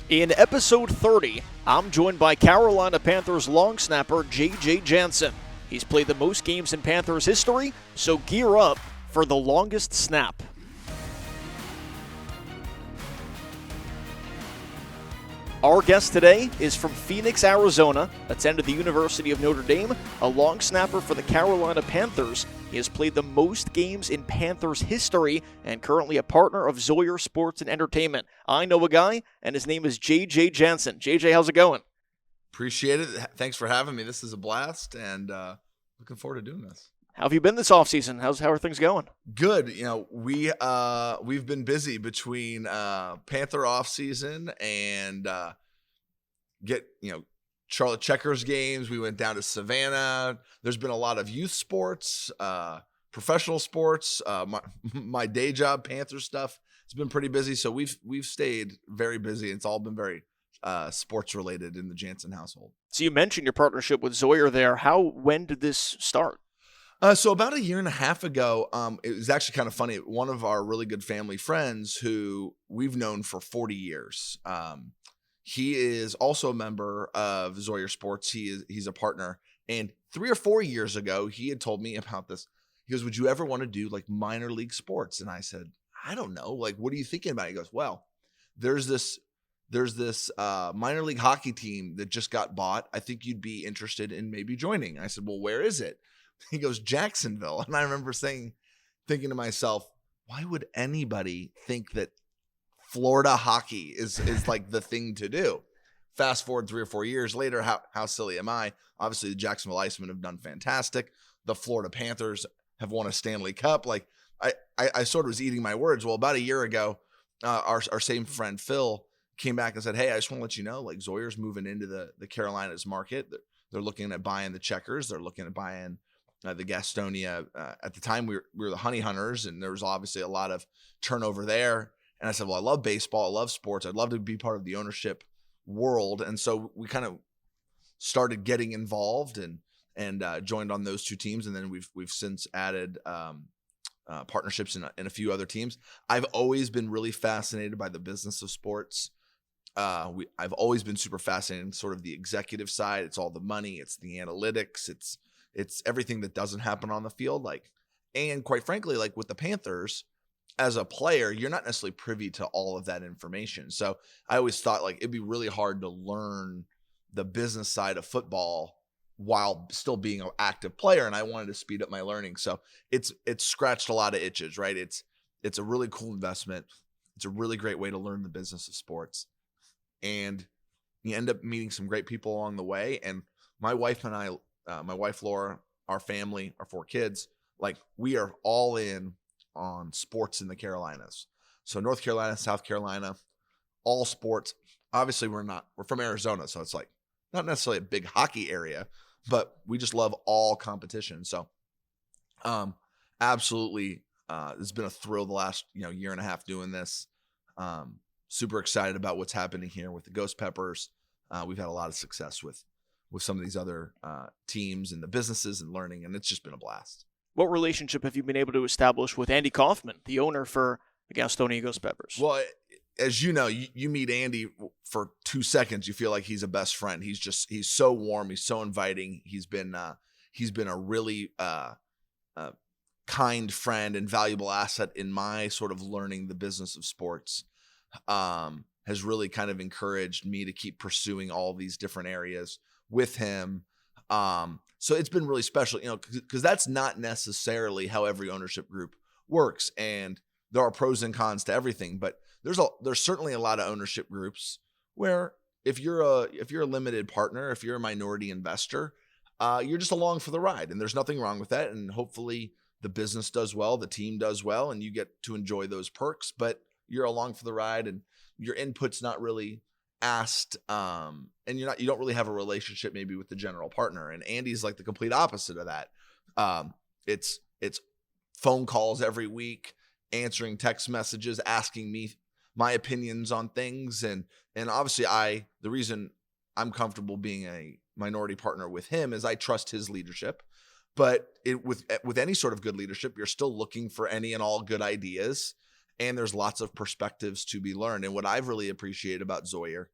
In episode 30, I'm joined by Carolina Panthers long snapper J.J. Jansen. He's played the most games in Panthers history, so gear up for the longest snap. Our guest today is from Phoenix, Arizona, attended the University of Notre Dame, a long snapper for the Carolina Panthers. He has played the most games in Panthers history and currently a partner of Zawyer Sports and Entertainment. I know a guy, and his name is J.J. Jansen. J.J., how's it going? Appreciate it. Thanks for having me. This is a blast, and looking forward to doing this. How have you been this offseason? How are things going? Good. You know, we've been busy between Panther offseason and Charlotte Checkers games. We went down to Savannah. There's been a lot of youth sports, professional sports, my day job, Panther stuff. It's been pretty busy, so we've stayed very busy. It's all been very sports related in the Jansen household. So you mentioned your partnership with Zawyer there. When did this start? So about a year and a half ago, it was actually kind of funny. One of our really good family friends who we've known for 40 years, he is also a member of Zawyer Sports. He's a partner. And 3 or 4 years ago, he had told me about this. He goes, "Would you ever want to do like minor league sports?" And I said, "I don't know. Like, what are you thinking about?" He goes, "Well, there's this minor league hockey team that just got bought. I think you'd be interested in maybe joining." I said, "Well, where is it?" He goes, "Jacksonville." And I remember thinking to myself, why would anybody think that Florida hockey is like the thing to do? Fast forward 3 or 4 years later, how silly am I? Obviously, the Jacksonville Icemen have done fantastic. The Florida Panthers have won a Stanley Cup. Like I sort of was eating my words. Well, about a year ago, our same friend Phil came back and said, "Hey, I just want to let you know, like Zawyer's moving into the Carolinas market. They're looking at buying the Checkers. They're looking at buying the Gastonia. At the time, we were the Honey Hunters, and there was obviously a lot of turnover there." And I said, "Well, I love baseball. I love sports. I'd love to be part of the ownership world." And so we kind of started getting involved and joined on those two teams. And then we've since added partnerships in a few other teams. I've always been really fascinated by the business of sports. I've always been super fascinated in sort of the executive side. It's all the money. It's the analytics. It's everything that doesn't happen on the field. And quite frankly, like with the Panthers, as a player, you're not necessarily privy to all of that information. So I always thought like it'd be really hard to learn the business side of football while still being an active player. And I wanted to speed up my learning. So it's scratched a lot of itches, right? It's a really cool investment. It's a really great way to learn the business of sports. And you end up meeting some great people along the way. And my wife and I, my wife Laura, our family, our 4 kids, like we are all in on sports in the Carolinas. So North Carolina, South Carolina, all sports. Obviously we're from Arizona, so it's like not necessarily a big hockey area, but we just love all competition. So absolutely it's been a thrill the last year and a half doing this. Super excited about what's happening here with the Ghost Peppers. We've had a lot of success with some of these other teams and the businesses and learning, and it's just been a blast. What relationship have you been able to establish with Andy Kaufman, the owner for the Gastonia Ghost Peppers? Well, as you know, you meet Andy for 2 seconds, you feel like he's a best friend. He's so warm. He's so inviting. He's been a really kind friend and valuable asset in my sort of learning the business of sports. Has really kind of encouraged me to keep pursuing all these different areas with him. So it's been really special, because that's not necessarily how every ownership group works. And there are pros and cons to everything, but there's certainly a lot of ownership groups where if you're a limited partner, if you're a minority investor, you're just along for the ride, and there's nothing wrong with that. And hopefully the business does well, the team does well, and you get to enjoy those perks, but you're along for the ride and your input's not really asked, and you don't really have a relationship maybe with the general partner. And Andy's like the complete opposite of that. It's phone calls every week, answering text messages, asking me my opinions on things. And obviously the reason I'm comfortable being a minority partner with him is I trust his leadership. But with any sort of good leadership, you're still looking for any and all good ideas, and there's lots of perspectives to be learned. And what I've really appreciated about Zawyer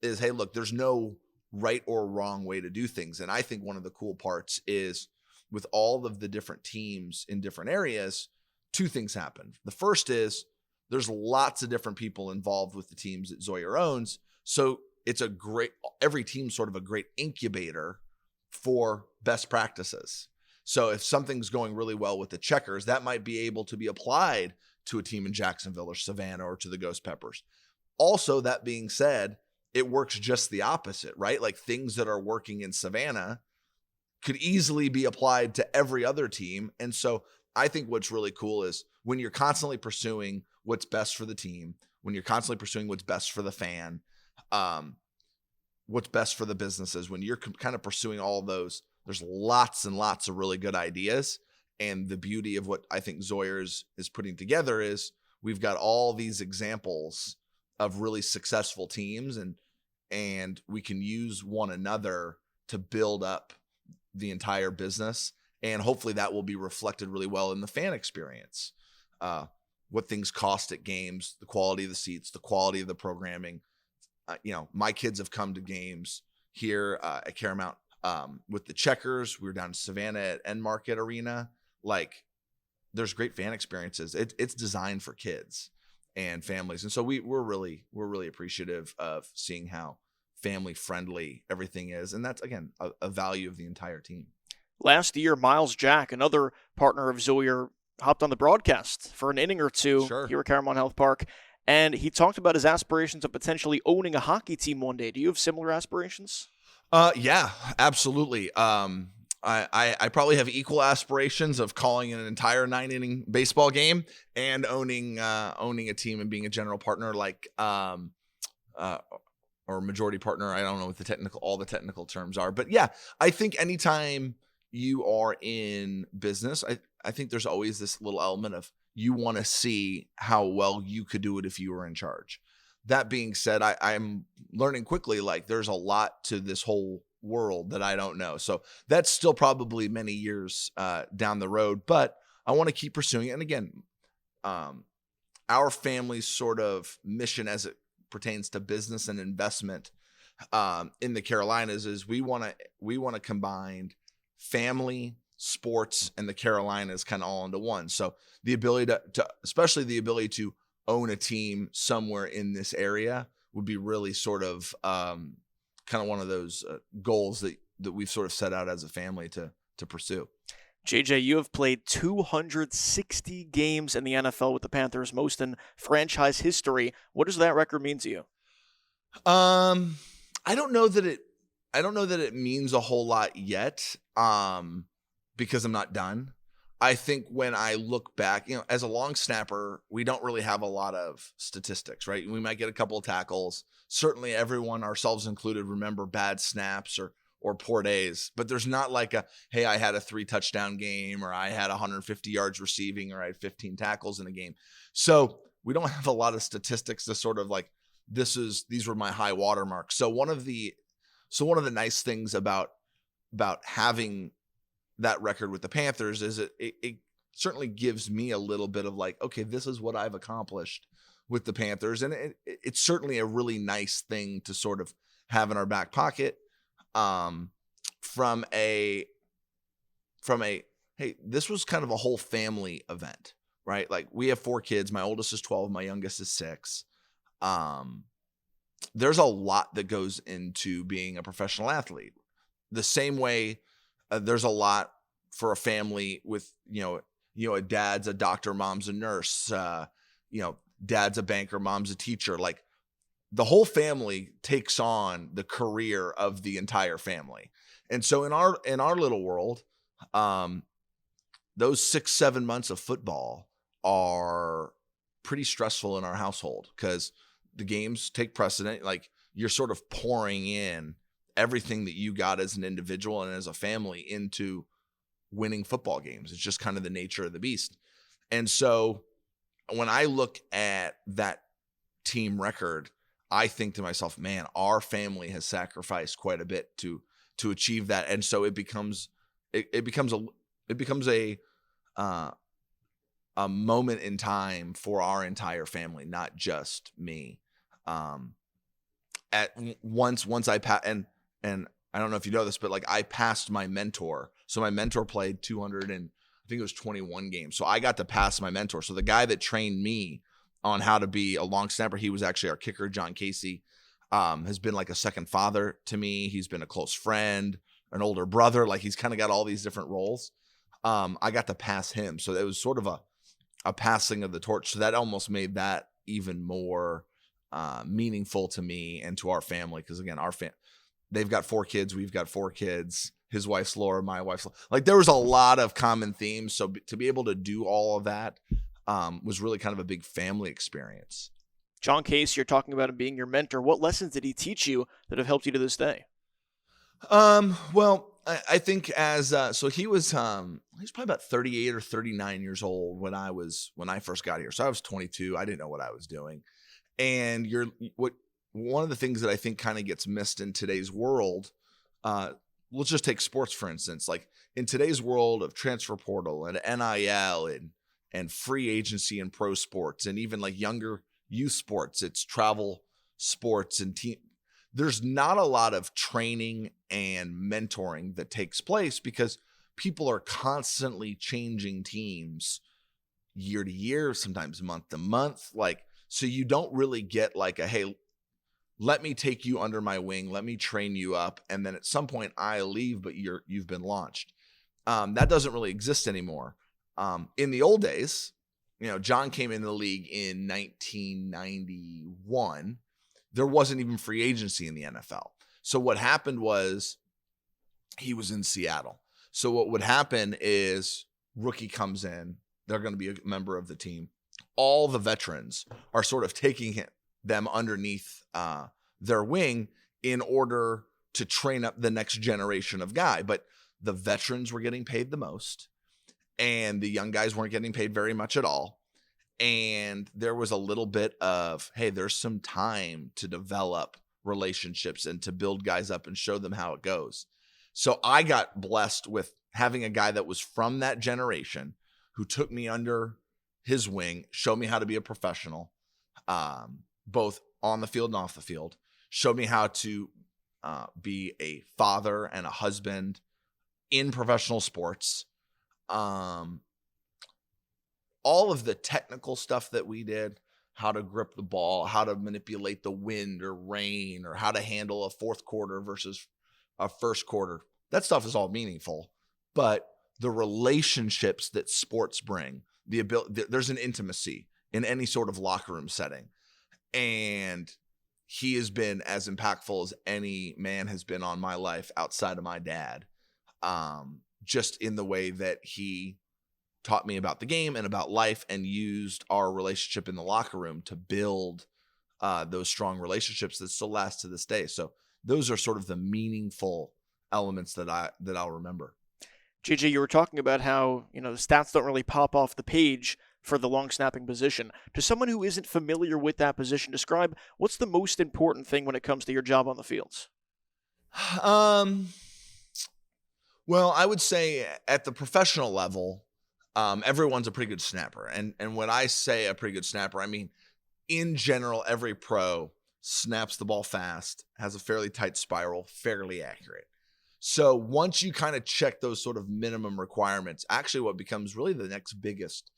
is, hey, look, there's no right or wrong way to do things. And I think one of the cool parts is with all of the different teams in different areas, two things happen. The first is there's lots of different people involved with the teams that Zawyer owns. So it's every team's sort of a great incubator for best practices. So if something's going really well with the Checkers, that might be able to be applied to a team in Jacksonville or Savannah or to the Ghost Peppers. Also, that being said, it works just the opposite, right? Like things that are working in Savannah could easily be applied to every other team. And so I think what's really cool is when you're constantly pursuing what's best for the team, when you're constantly pursuing what's best for the fan, what's best for the businesses, when you're kind of pursuing all of those, there's lots and lots of really good ideas. And the beauty of what I think Zawyer is putting together is we've got all these examples of really successful teams, and we can use one another to build up the entire business. And hopefully that will be reflected really well in the fan experience. What things cost at games, the quality of the seats, the quality of the programming. My kids have come to games here at Caramount with the Checkers. We were down in Savannah at End Market Arena. Like, there's great fan experiences. It's designed for kids and families, and so we're really appreciative of seeing how family friendly everything is, and that's again a value of the entire team. Last year, Miles Jack, another partner of Zawyer, hopped on the broadcast for an inning or two here at Caramount Health Park, and he talked about his aspirations of potentially owning a hockey team one day. Do you have similar aspirations? Yeah, absolutely. I probably have equal aspirations of calling an entire 9-inning baseball game and owning a team and being a general partner, like or majority partner. I don't know what all the technical terms are, but yeah, I think anytime you are in business, I think there's always this little element of you want to see how well you could do it if you were in charge. That being said, I'm learning quickly, like there's a lot to this whole world that I don't know. So that's still probably many years down the road, but I want to keep pursuing it. And again, our family's sort of mission as it pertains to business and investment in the Carolinas is we want to combine family, sports, and the Carolinas kind of all into one. So the ability to especially the ability to own a team somewhere in this area would be really sort of kind of one of those goals that we've sort of set out as a family to pursue. JJ, you have played 260 games in the NFL with the Panthers, most in franchise history. What does that record mean to you? I don't know that it means a whole lot yet, because I'm not done. I think when I look back, as a long snapper, we don't really have a lot of statistics, right? We might get a couple of tackles. Certainly everyone, ourselves included, remember bad snaps or poor days, but there's not like hey, I had a 3-touchdown game, or I had 150 yards receiving, or I had 15 tackles in a game. So we don't have a lot of statistics to sort of like, these were my high water marks. So one of the nice things about having that record with the Panthers is it certainly gives me a little bit of like, okay, this is what I've accomplished with the Panthers. And it's certainly a really nice thing to sort of have in our back pocket, from a, hey, this was kind of a whole family event, right? Like we have 4 kids. My oldest is 12. My youngest is 6. There's a lot that goes into being a professional athlete. The same way there's a lot for a family with, a dad's a doctor, mom's a nurse, dad's a banker, mom's a teacher. Like the whole family takes on the career of the entire family. And so in our little world, those 6-7 months of football are pretty stressful in our household because the games take precedent. Like you're sort of pouring in everything that you got as an individual and as a family into winning football games. It's just kind of the nature of the beast. And so when I look at that team record, I think to myself, man, our family has sacrificed quite a bit to achieve that. And so it becomes a moment in time for our entire family, not just me. once I passed, and I don't know if you know this, but like I passed my mentor. So my mentor played 200 and I think it was 21 games. So I got to pass my mentor. So the guy that trained me on how to be a long snapper, he was actually our kicker, John Casey, has been like a second father to me. He's been a close friend, an older brother. Like he's kind of got all these different roles. I got to pass him. So it was sort of a passing of the torch. So that almost made that even more meaningful to me and to our family. Because again, they've got 4 kids. We've got 4 kids. His wife's Laura, my wife's Laura. Like there was a lot of common themes. So to be able to do all of that was really kind of a big family experience. John Case, you're talking about him being your mentor. What lessons did he teach you that have helped you to this day? Well, I think so he was probably about 38 or 39 years old when I first got here. So I was 22. I didn't know what I was doing. And one of the things that I think kind of gets missed in today's world, let's just take sports, for instance, like in today's world of transfer portal and NIL and free agency and pro sports, and even like younger youth sports, it's travel sports and team. There's not a lot of training and mentoring that takes place because people are constantly changing teams year to year, sometimes month to month. Like, so you don't really get like hey, let me take you under my wing. Let me train you up. And then at some point I leave, but you've been launched. That doesn't really exist anymore. In the old days, John came into the league in 1991. There wasn't even free agency in the NFL. So what happened was he was in Seattle. So what would happen is rookie comes in. They're going to be a member of the team. All the veterans are sort of taking them underneath their wing in order to train up the next generation of guy. But the veterans were getting paid the most and the young guys weren't getting paid very much at all. And there was a little bit of, hey, there's some time to develop relationships and to build guys up and show them how it goes. So I got blessed with having a guy that was from that generation who took me under his wing, showed me how to be a professional, both on the field and off the field, showed me how to be a father and a husband in professional sports. All of the technical stuff that we did, how to grip the ball, how to manipulate the wind or rain, or how to handle a fourth quarter versus a first quarter, that stuff is all meaningful. But the relationships that sports bring, the ability, there's an intimacy in any sort of locker room setting. And he has been as impactful as any man has been on my life outside of my dad, just in the way that he taught me about the game and about life and used our relationship in the locker room to build those strong relationships that still last to this day. So those are sort of the meaningful elements that I'll remember. JJ, you were talking about how, the stats don't really pop off the page for the long snapping position. To someone who isn't familiar with that position, describe what's the most important thing when it comes to your job on the fields? Well, I would say at the professional level, everyone's a pretty good snapper. And when I say a pretty good snapper, I mean, in general, every pro snaps the ball fast, has a fairly tight spiral, fairly accurate. So once you kind of check those sort of minimum requirements, actually what becomes really the next biggest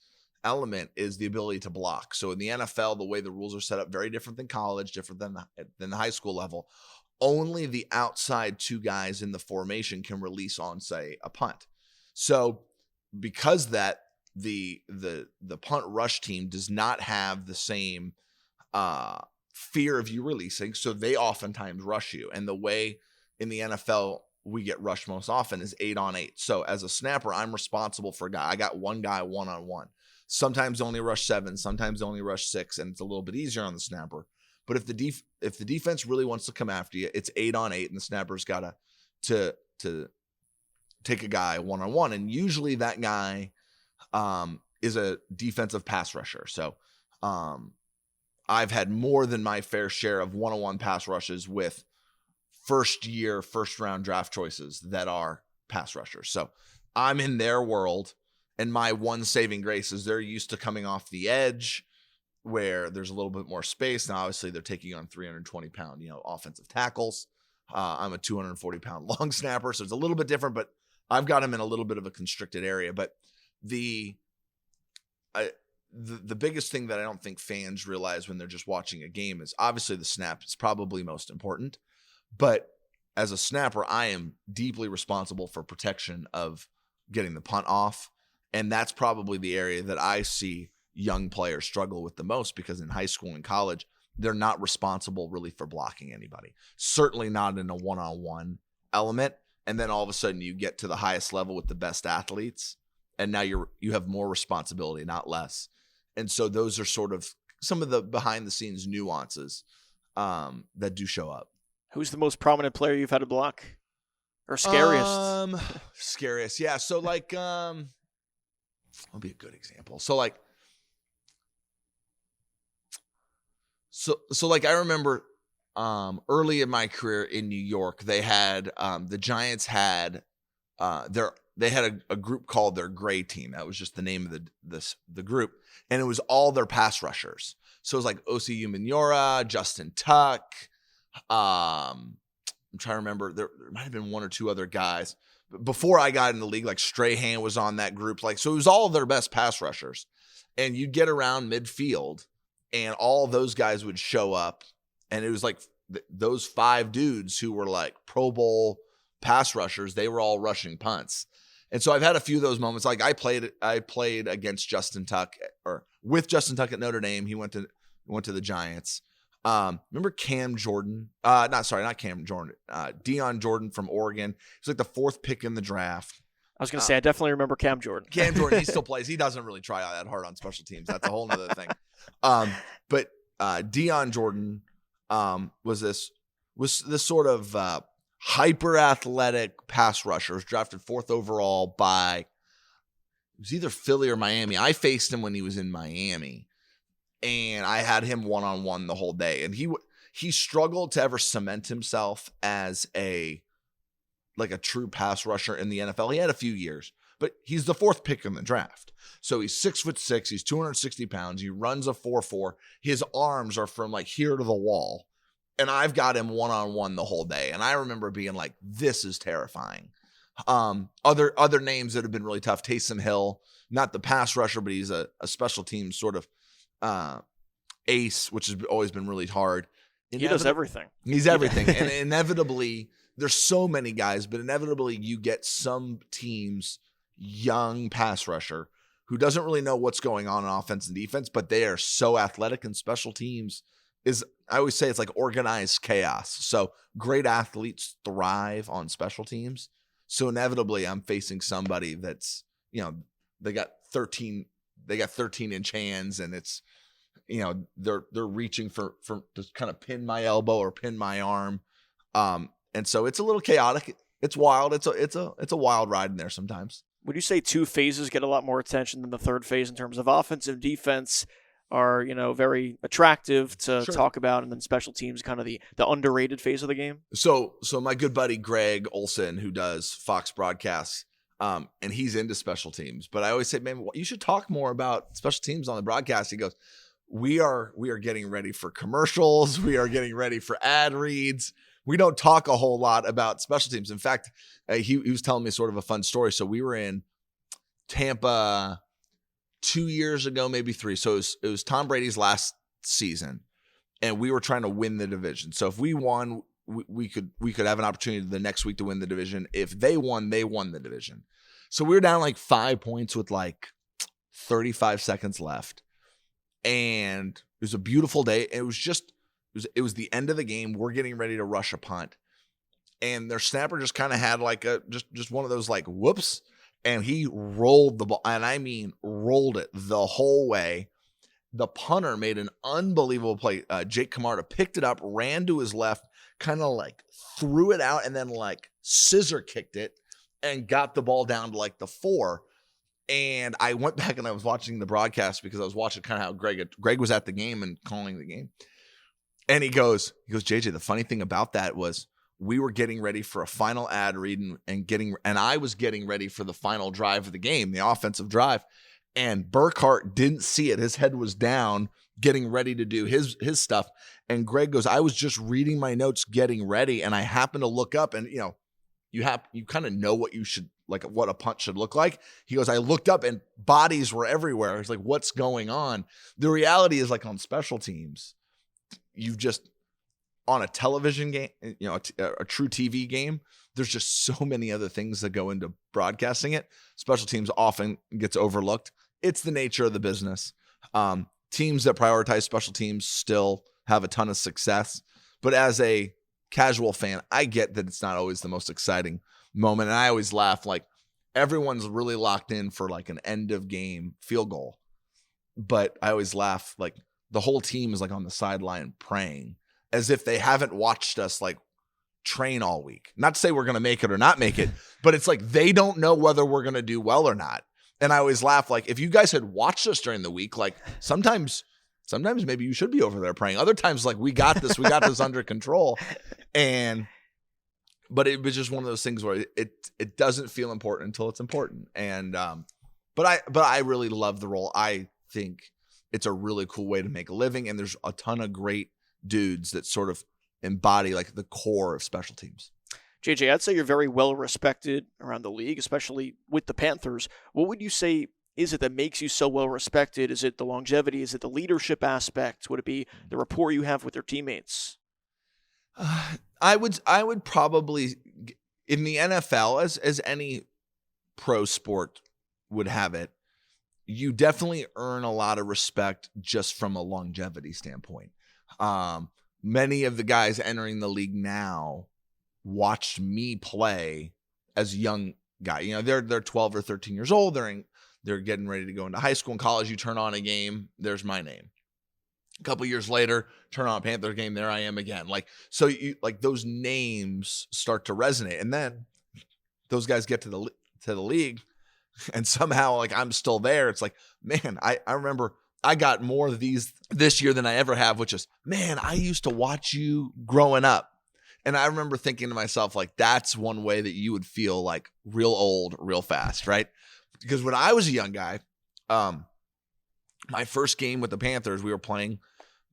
element is the ability to block. So in the NFL, the way the rules are set up, very different than college, different than the high school level. Only the outside 2 guys in the formation can release on, say, a punt. So because that the punt rush team does not have the same fear of you releasing, so they oftentimes rush you. And the way in the NFL we get rushed most often is 8-on-8. So as a snapper, I'm responsible for a guy. I got one guy 1-on-1. Sometimes only rush 7, sometimes only rush 6, and it's a little bit easier on the snapper. But if the defense really wants to come after you, it's 8-on-8, and the snapper's got to take a guy 1-on-1, and usually that guy is a defensive pass rusher. So I've had more than my fair share of 1-on-1 pass rushes with first round draft choices that are pass rushers. So I'm in their world, and my one saving grace is they're used to coming off the edge where there's a little bit more space. Now, obviously, they're taking on 320-pound, offensive tackles. I'm a 240-pound long snapper, so it's a little bit different, but I've got him in a little bit of a constricted area. But the biggest thing that I don't think fans realize when they're just watching a game is obviously the snap is probably most important. But as a snapper, I am deeply responsible for protection of getting the punt off. And that's probably the area that I see young players struggle with the most, because in high school and college, they're not responsible really for blocking anybody. Certainly not in a one-on-one element. And then all of a sudden you get to the highest level with the best athletes, and now you have more responsibility, not less. And so those are sort of some of the behind the scenes nuances that do show up. Who's the most prominent player you've had to block? Or scariest? Scariest. Yeah. So I'll be a good example. So I remember early in my career in New York, they had the Giants had they had a group called their Gray Team. That was just the name of the group, and it was all their pass rushers. So it was like Osi Umenyiora, Justin Tuck. I'm trying to remember. There might have been one or two other guys. But before I got in the league, like Strahan was on that group. So it was all of their best pass rushers, and you'd get around midfield, and all those guys would show up, and it was like those 5 dudes who were like Pro Bowl pass rushers. They were all rushing punts. And so I've had a few of those moments. Like I played against Justin Tuck, or with Justin Tuck at Notre Dame. He went to the Giants. Remember Cam Jordan? Not Cam Jordan. Deion Jordan from Oregon. He's like the 4th pick in the draft. I was going to say, I definitely remember Cam Jordan. Cam Jordan, he still plays. He doesn't really try that hard on special teams. That's a whole nother thing. But Deion Jordan was this sort of hyper athletic pass rusher. Was drafted 4th overall by, it was either Philly or Miami. I faced him when he was in Miami, and I had him one-on-one the whole day. And he struggled to ever cement himself as a true pass rusher in the NFL. He had a few years, but he's the 4th pick in the draft. So he's 6'6", he's 260 pounds. He runs a 4.4. His arms are from like here to the wall. And I've got him one-on-one the whole day. And I remember being like, this is terrifying. Other names that have been really tough. Taysom Hill, not the pass rusher, but he's a special teams sort of ace, which has always been really hard. He does everything. He's everything. And inevitably, there's so many guys, but inevitably you get some teams, young pass rusher, who doesn't really know what's going on in offense and defense, but they are so athletic, and special teams I always say it's like organized chaos. So great athletes thrive on special teams. So inevitably I'm facing somebody that's, they got 13-inch hands, and it's, they're reaching for to kind of pin my elbow or pin my arm. And so it's a little chaotic. It's wild. It's a wild ride in there sometimes. Would you say 2 phases get a lot more attention than the 3rd phase in terms of offense and defense are, very attractive to talk about, and then special teams kind of the underrated phase of the game? So my good buddy Greg Olsen, who does Fox broadcasts, and he's into special teams, but I always say, man, you should talk more about special teams on the broadcast. He goes, we are getting ready for commercials. We are getting ready for ad reads. We don't talk a whole lot about special teams. In fact, he was telling me sort of a fun story. So we were in Tampa 2 years ago, maybe 3. So it was Tom Brady's last season, and we were trying to win the division. So if we won, we could have an opportunity the next week to win the division. If they won the division. So we were down like 5 points with like 35 seconds left, and it was a beautiful day. It was the end of the game. We're getting ready to rush a punt, and their snapper just kind of had like just one of those like whoops. And he rolled the ball, and I mean rolled it the whole way. The punter made an unbelievable play. Jake Camarda picked it up, ran to his left, kind of like threw it out, and then like scissor kicked it and got the ball down to like the 4. And I went back and I was watching the broadcast because I was watching kind of how Greg was at the game and calling the game. And he goes, JJ, the funny thing about that was, we were getting ready for a final ad read and I was getting ready for the final drive of the game, the offensive drive. And Burkhart didn't see it. His head was down, getting ready to do his stuff. And Greg goes, I was just reading my notes getting ready, and I happened to look up, and you kind of know what you should, like what a punt should look like. He goes, I looked up and bodies were everywhere. It's like, what's going on? The reality is, like, on special teams, you've just, on a television game, a true TV game, there's just so many other things that go into broadcasting it. Special teams often gets overlooked. It's the nature of the business. Teams that prioritize special teams still have a ton of success. But as a casual fan, I get that it's not always the most exciting moment. And I always laugh, like, everyone's really locked in for like an end of game field goal. But I always laugh, like, the whole team is like on the sideline praying as if they haven't watched us like train all week. Not to say we're going to make it or not make it, but it's like they don't know whether we're going to do well or not. And I always laugh, like, if you guys had watched us during the week, like sometimes maybe you should be over there praying. Other times, like, we got this under control. But it was just one of those things where it doesn't feel important until it's important. And but I really love the role. I think it's a really cool way to make a living, and there's a ton of great dudes that sort of embody like the core of special teams. JJ, I'd say you're very well respected around the league, especially with the Panthers. What would you say is it that makes you so well respected? Is it the longevity? Is it the leadership aspect? Would it be the rapport you have with your teammates? I would probably, in the NFL, as any pro sport would have it, you definitely earn a lot of respect just from a longevity standpoint. Many of the guys entering the league now watched me play as a young guy. They're 12 or 13 years old. They're getting ready to go into high school and college. You turn on a game, there's my name. A couple years later, turn on a Panther game, there I am again. Like, so you, like, those names start to resonate, and then those guys get to the league, and somehow, like, I'm still there. It's like, man, I remember I got more of these this year than I ever have, which is, man, I used to watch you growing up. And I remember thinking to myself, like, that's one way that you would feel like real old, real fast, right? Because when I was a young guy, my first game with the Panthers, we were playing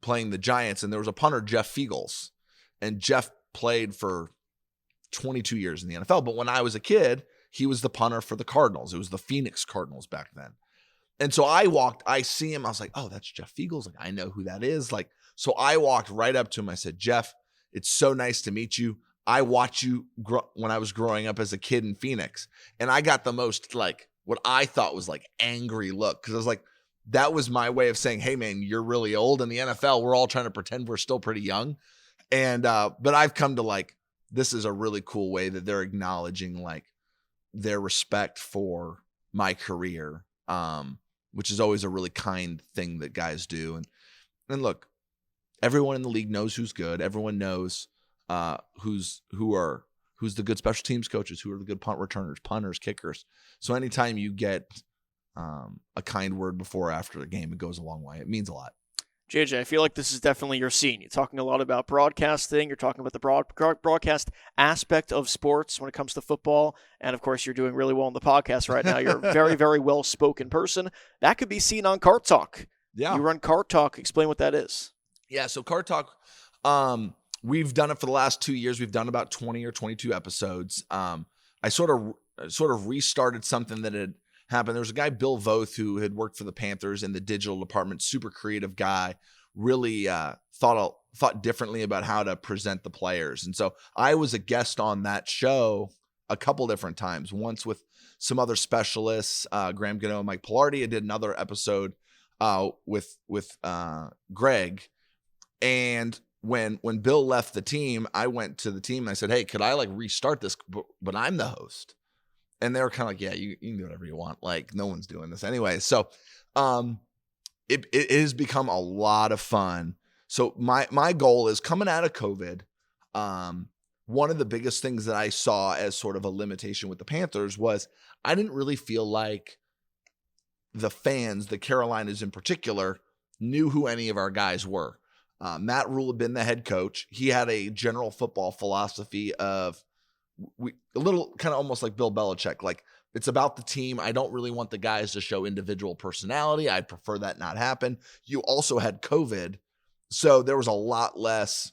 the Giants, and there was a punter, Jeff Fiegels. And Jeff played for 22 years in the NFL. But when I was a kid, he was the punter for the Cardinals. It was the Phoenix Cardinals back then. And so I see him, I was like, oh, that's Jeff Fiegels. Like, I know who that is. Like, so I walked right up to him. I said, Jeff, it's so nice to meet you. I watched you when I was growing up as a kid in Phoenix. And I got the most, like, what I thought was like angry look. Cause I was like, that was my way of saying, hey man, you're really old. In the NFL, we're all trying to pretend we're still pretty young. And, but I've come to like, this is a really cool way that they're acknowledging like their respect for my career. Which is always a really kind thing that guys do. And look, everyone in the league knows who's good. Everyone knows who's the good special teams coaches, who are the good punt returners, punters, kickers. So anytime you get a kind word before or after the game, it goes a long way. It means a lot. JJ, I feel like this is definitely your scene. You're talking a lot about broadcasting. You're talking about the broadcast aspect of sports when it comes to football. And, of course, you're doing really well on the podcast right now. You're a very, very well-spoken person. That could be seen on Cart Talk. Yeah. You run Cart Talk. Explain what that is. Yeah, so Cart Talk, we've done it for the last 2 years. We've done about 20 or 22 episodes. I sort of restarted something that had happened. There was a guy, Bill Voth, who had worked for the Panthers in the digital department, super creative guy, really thought differently about how to present the players. And so I was a guest on that show a couple different times, once with some other specialists, Graham Gano and Mike Pilardi. I did another episode with Greg. And when Bill left the team, I went to the team and I said, hey, could I like restart this, but I'm the host? And they were kind of like, yeah, you can do whatever you want. Like, no one's doing this anyway. So it has become a lot of fun. So my goal is, coming out of COVID, one of the biggest things that I saw as sort of a limitation with the Panthers was I didn't really feel like the fans, the Carolinas in particular, knew who any of our guys were. Matt Rule had been the head coach. He had a general football philosophy of, a little kind of almost like Bill Belichick, like It's about the team. I don't really want the guys to show individual personality. I'd prefer that not happen. You also had COVID, so there was a lot less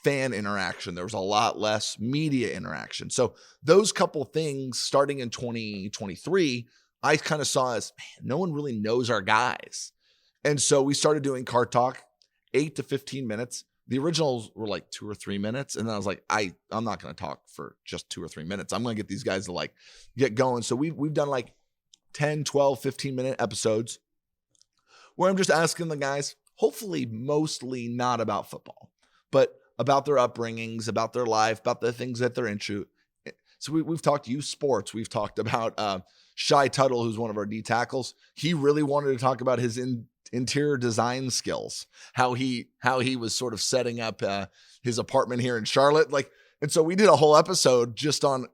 fan interaction. There was a lot less media interaction. So those couple things starting in 2023, I kind of saw as, man, no one really knows our guys. And so we started doing Card Talk, 8 to 15 minutes. The originals were like 2 or 3 minutes. And then I was like, I'm not going to talk for just 2 or 3 minutes. I'm going to get these guys to like get going. So we've done like 10, 12, 15-minute episodes where I'm just asking the guys, hopefully mostly not about football, but about their upbringings, about their life, about the things that they're into. So we've talked youth sports. We've talked about Shy Tuttle, who's one of our D tackles. He really wanted to talk about his interior design skills, how he was sort of setting up his apartment here in Charlotte. And so we did a whole episode just on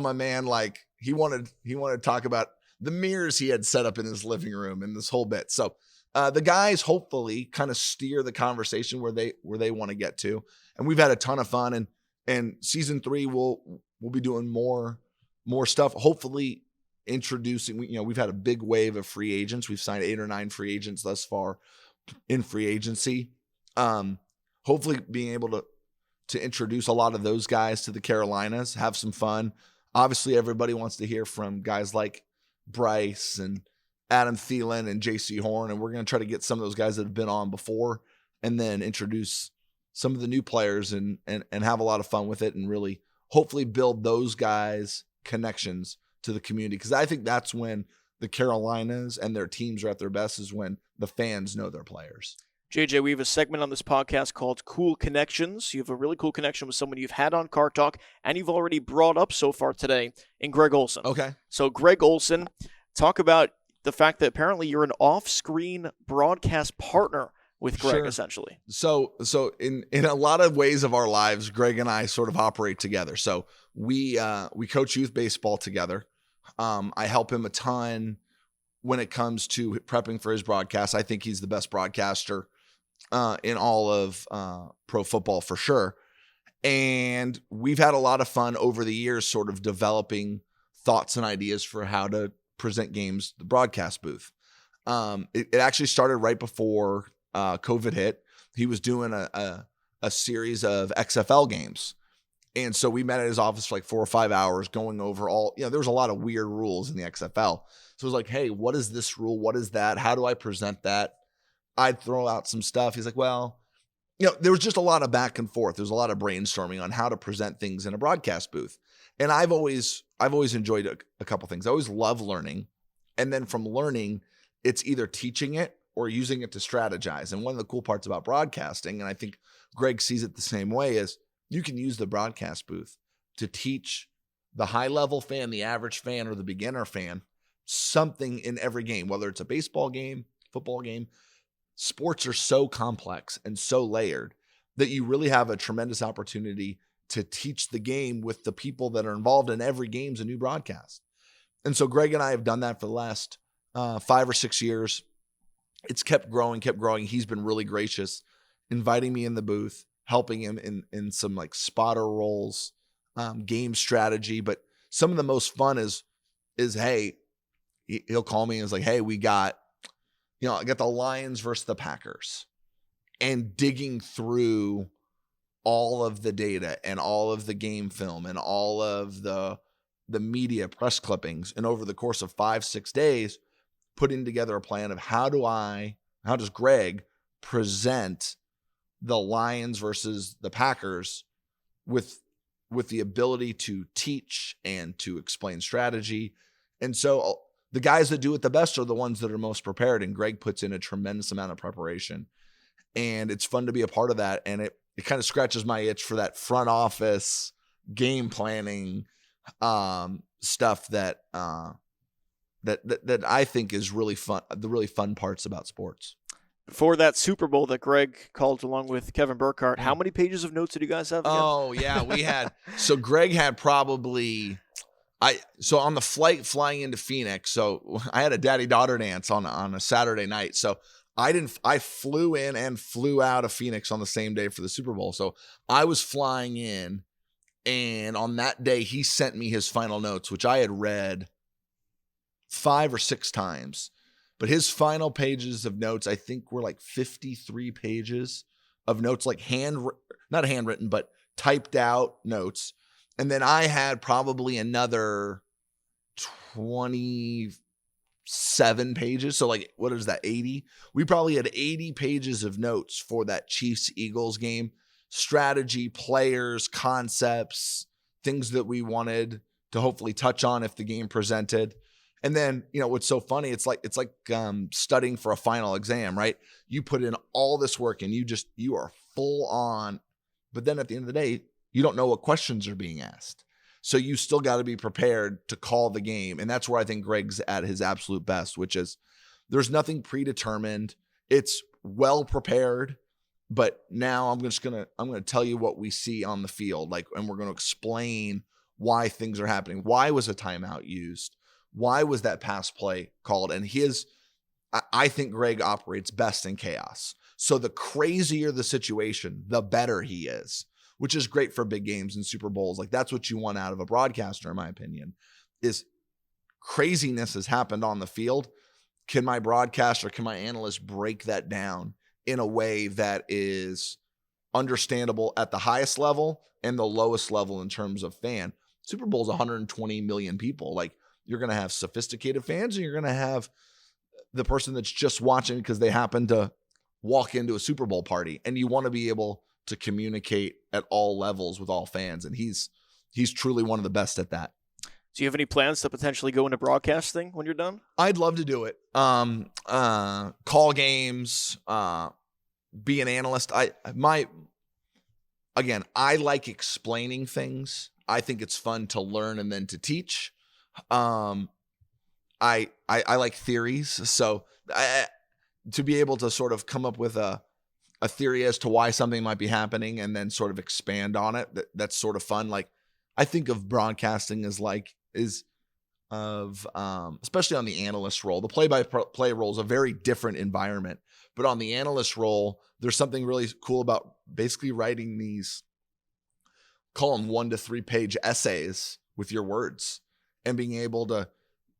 my man. Like he wanted to talk about the mirrors he had set up in his living room and this whole bit. So the guys hopefully kind of steer the conversation where they want to get to. And we've had a ton of fun, and season 3 we'll be doing more stuff. Hopefully introducing, we've had a big wave of free agents. We've signed 8 or 9 free agents thus far in free agency. Hopefully being able to introduce a lot of those guys to the Carolinas, have some fun. Obviously everybody wants to hear from guys like Bryce and Adam Thielen and JC Horn, and we're going to try to get some of those guys that have been on before and then introduce some of the new players and have a lot of fun with it and really hopefully build those guys connections to the community. Because I think that's when the Carolinas and their teams are at their best, is when the fans know their players. JJ, we have a segment on this podcast called Cool Connections. You have a really cool connection with someone you've had on Card Talk and you've already brought up so far today in Greg Olsen. Okay. So Greg Olsen, talk about the fact that apparently you're an off-screen broadcast partner with Greg, essentially. So in a lot of ways of our lives, Greg and I sort of operate together. So we coach youth baseball together. I help him a ton when it comes to prepping for his broadcast. I think he's the best broadcaster in all of pro football for sure. And we've had a lot of fun over the years sort of developing thoughts and ideas for how to present games, the broadcast booth. It actually started right before COVID hit. He was doing a series of XFL games. And so we met at his office for like 4 or 5 hours going over all, there was a lot of weird rules in the XFL. So it was like, hey, what is this rule? What is that? How do I present that? I'd throw out some stuff. He's like, well, there was just a lot of back and forth. There's a lot of brainstorming on how to present things in a broadcast booth. And I've always enjoyed a couple things. I always love learning. And then from learning, it's either teaching it or using it to strategize. And one of the cool parts about broadcasting, and I think Greg sees it the same way, is you can use the broadcast booth to teach the high-level fan, the average fan, or the beginner fan something in every game, whether it's a baseball game, football game. Sports are so complex and so layered that you really have a tremendous opportunity to teach the game with the people that are involved in every game's a new broadcast. And so Greg and I have done that for the last 5 or 6 years. It's kept growing. He's been really gracious, inviting me in the booth, helping him in some like spotter roles, game strategy. But some of the most fun is hey, he'll call me and is like, hey, I got the Lions versus the Packers, and digging through all of the data and all of the game film and all of the media press clippings. And over the course of 5-6 days, putting together a plan of how does Greg present the Lions versus the Packers with the ability to teach and to explain strategy. And so the guys that do it the best are the ones that are most prepared. And Greg puts in a tremendous amount of preparation, and it's fun to be a part of that. And it kind of scratches my itch for that front office game planning stuff that I think is really fun. The really fun parts about sports. For that Super Bowl that Greg called along with Kevin Burkhardt, how many pages of notes did you guys have again? Oh yeah, we had. So Greg had probably. So on the flight flying into Phoenix, so I had a daddy-daughter dance on a Saturday night. So I flew in and flew out of Phoenix on the same day for the Super Bowl. So I was flying in And on that day, he sent me his final notes, which I had read 5 or 6 times. But his final pages of notes, I think, were like 53 pages of notes, like not handwritten, but typed out notes. And then I had probably another 27 pages. So like, what is that, 80? We probably had 80 pages of notes for that Chiefs-Eagles game. Strategy, players, concepts, things that we wanted to hopefully touch on if the game presented. And then, what's so funny, it's like studying for a final exam, right? You put in all this work and you are full on, but then at the end of the day, you don't know what questions are being asked. So you still got to be prepared to call the game. And that's where I think Greg's at his absolute best, which is there's nothing predetermined. It's well prepared. But now I'm going to tell you what we see on the field, and we're going to explain why things are happening. Why was a timeout used? Why was that pass play called? And I think Greg operates best in chaos. So the crazier the situation, the better he is, which is great for big games and Super Bowls. Like, that's what you want out of a broadcaster, in my opinion, is craziness has happened on the field. Can my broadcaster, can my analyst break that down in a way that is understandable at the highest level and the lowest level in terms of fan? Super Bowl is 120 million people. Like, you're going to have sophisticated fans and you're going to have the person that's just watching because they happen to walk into a Super Bowl party, and you want to be able to communicate at all levels with all fans. And he's truly one of the best at that. Do you have any plans to potentially go into broadcasting when you're done? I'd love to do it. Call games, be an analyst. I like explaining things. I think it's fun to learn and then to teach. I like theories. So to be able to sort of come up with a theory as to why something might be happening and then sort of expand on it, that's sort of fun. Like, I think of broadcasting as especially on the analyst role. The play-by-play role is a very different environment, but on the analyst role, there's something really cool about basically writing these, call them 1 to 3 page essays with your words, and being able to,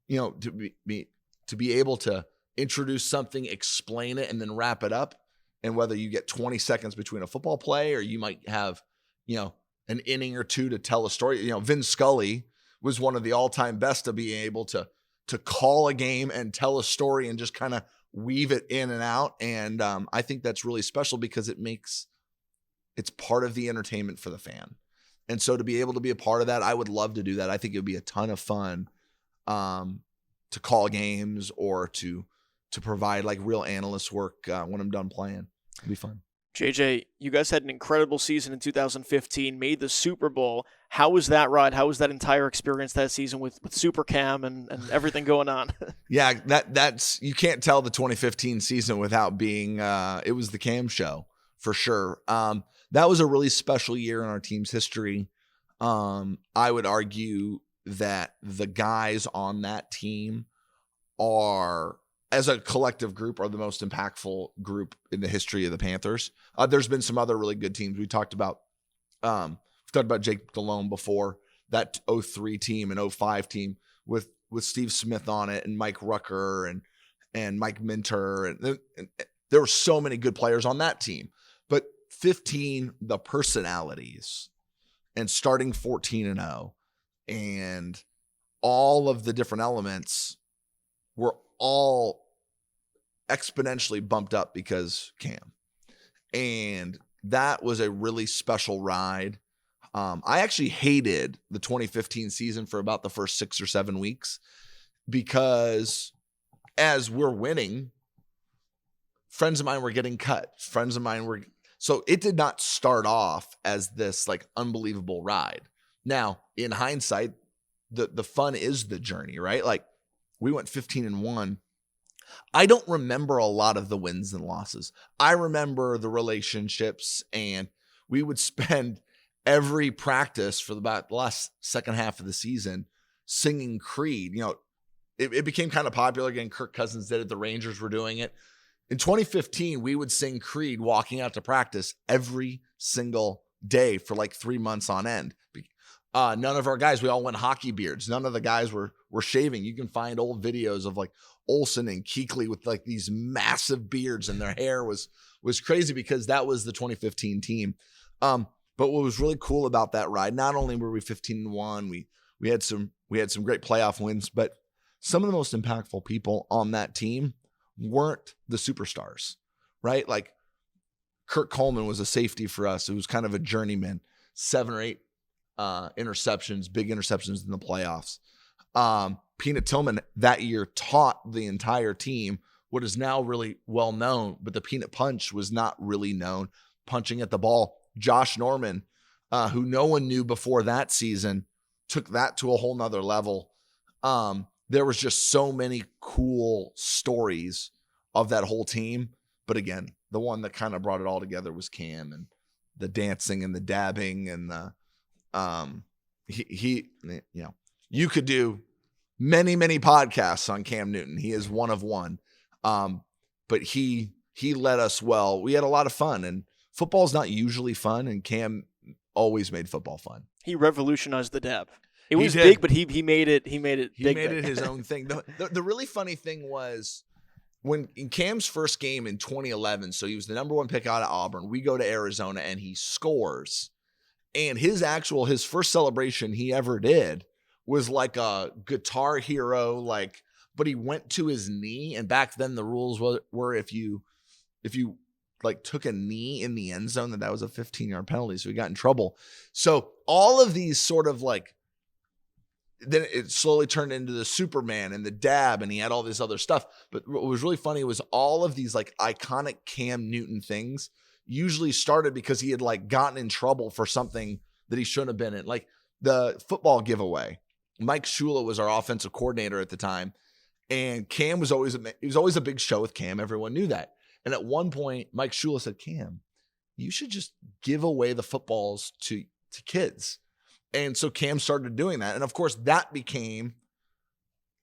to be able to introduce something, explain it, and then wrap it up. And whether you get 20 seconds between a football play, or you might have, an inning or two to tell a story. Vin Scully was one of the all-time best to be able to call a game and tell a story and just kind of weave it in and out. And I think that's really special because it's part of the entertainment for the fan. And so to be able to be a part of that, I would love to do that. I think it would be a ton of fun to call games or to provide like real analyst work when I'm done playing. It'd be fun. JJ, you guys had an incredible season in 2015, made the Super Bowl. How was that ride? How was that entire experience that season with Super Cam and everything going on? Yeah, that's you can't tell the 2015 season without being it was the Cam show for sure. That was a really special year in our team's history. I would argue that the guys on that team are, as a collective group, are the most impactful group in the history of the Panthers. There's been some other really good teams. We talked about Jake Delhomme before, that 03 team and 05 team with Steve Smith on it and Mike Rucker and Mike Minter. And there were so many good players on that team. But 15, the personalities, and starting 14-0, and all of the different elements were all exponentially bumped up because Cam. And that was a really special ride. I actually hated the 2015 season for about the first 6 or 7 weeks because as we're winning, friends of mine were getting cut. So it did not start off as this like unbelievable ride. Now, in hindsight, the fun is the journey, right? Like, we went 15-1. I don't remember a lot of the wins and losses. I remember the relationships, and we would spend every practice for about the last second half of the season singing Creed. It became kind of popular again. Kirk Cousins did it. The Rangers were doing it. In 2015, we would sing Creed walking out to practice every single day for like 3 months on end. None of our guys, we all went hockey beards. None of the guys were shaving. You can find old videos of like Olsen and Kuechly with like these massive beards, and their hair was crazy because that was the 2015 team. But what was really cool about that ride, not only were we 15-1, we had some great playoff wins, but some of the most impactful people on that team weren't the superstars, right? Like Kurt Coleman was a safety for us. It was kind of a journeyman, 7 or 8 interceptions, big interceptions in the playoffs. Peanut Tillman that year taught the entire team what is now really well known, but the peanut punch was not really known. Punching at the ball. Josh Norman, who no one knew before that season, took that to a whole nother level. There was just so many cool stories of that whole team. But again, the one that kind of brought it all together was Cam, and the dancing and the dabbing and the you could do many podcasts on Cam Newton. He is one of one. But he led us well. We had a lot of fun, and football's not usually fun, and Cam always made football fun. He revolutionized the dab. It was big, but he made it big. He made it his own thing. The really funny thing was when in Cam's first game in 2011, so he was the number 1 pick out of Auburn. We go to Arizona and he scores. And his first celebration he ever did was like a Guitar Hero, but he went to his knee. And back then the rules were if you like took a knee in the end zone, that was a 15-yard penalty. So he got in trouble. So all of these sort of like, then it slowly turned into the Superman and the dab, and he had all this other stuff. But what was really funny was all of these like iconic Cam Newton things usually started because he had like gotten in trouble for something that he shouldn't have been in. Like the football giveaway. Mike Shula was our offensive coordinator at the time, and Cam was always a big show with Cam. Everyone knew that. And at one point, Mike Shula said, "Cam, you should just give away the footballs to kids." And so Cam started doing that. And of course, that became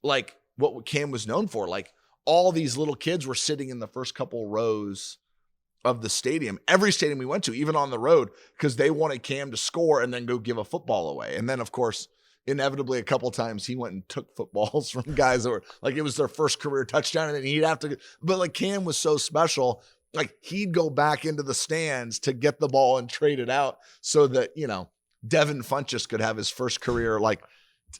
like what Cam was known for. Like all these little kids were sitting in the first couple rows of the stadium, every stadium we went to, even on the road, because they wanted Cam to score and then go give a football away. And then, of course, inevitably a couple times he went and took footballs from guys that were like, it was their first career touchdown, and then he'd have to, but like Cam was so special, like he'd go back into the stands to get the ball and trade it out so that, Devin Funchess could have his first career like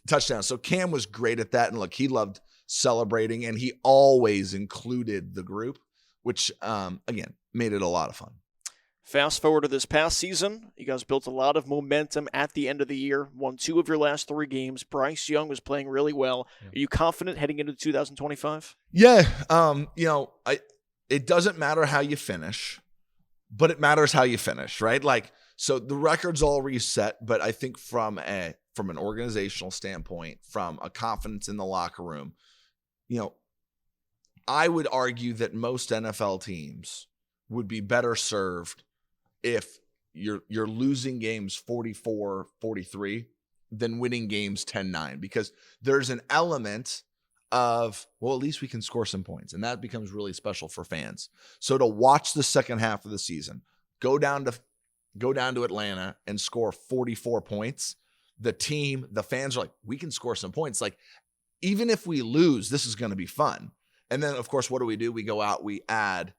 touchdown. So Cam was great at that. And look, he loved celebrating, and he always included the group, which again, made it a lot of fun. Fast forward to this past season, you guys built a lot of momentum at the end of the year, won 2 of your last 3 games. Bryce Young was playing really well. Yeah. Are you confident heading into 2025? Yeah. It doesn't matter how you finish, but it matters how you finish, right? Like, so the record's all reset, but I think from an organizational standpoint, from a confidence in the locker room, I would argue that most NFL teams would be better served if you're losing games 44-43 than winning games 10-9, because there's an element of, well, at least we can score some points, and that becomes really special for fans. So to watch the second half of the season, go down to Atlanta and score 44 points, the fans are like, we can score some points. Like, even if we lose, this is going to be fun. And then, of course, what do? We go out, we add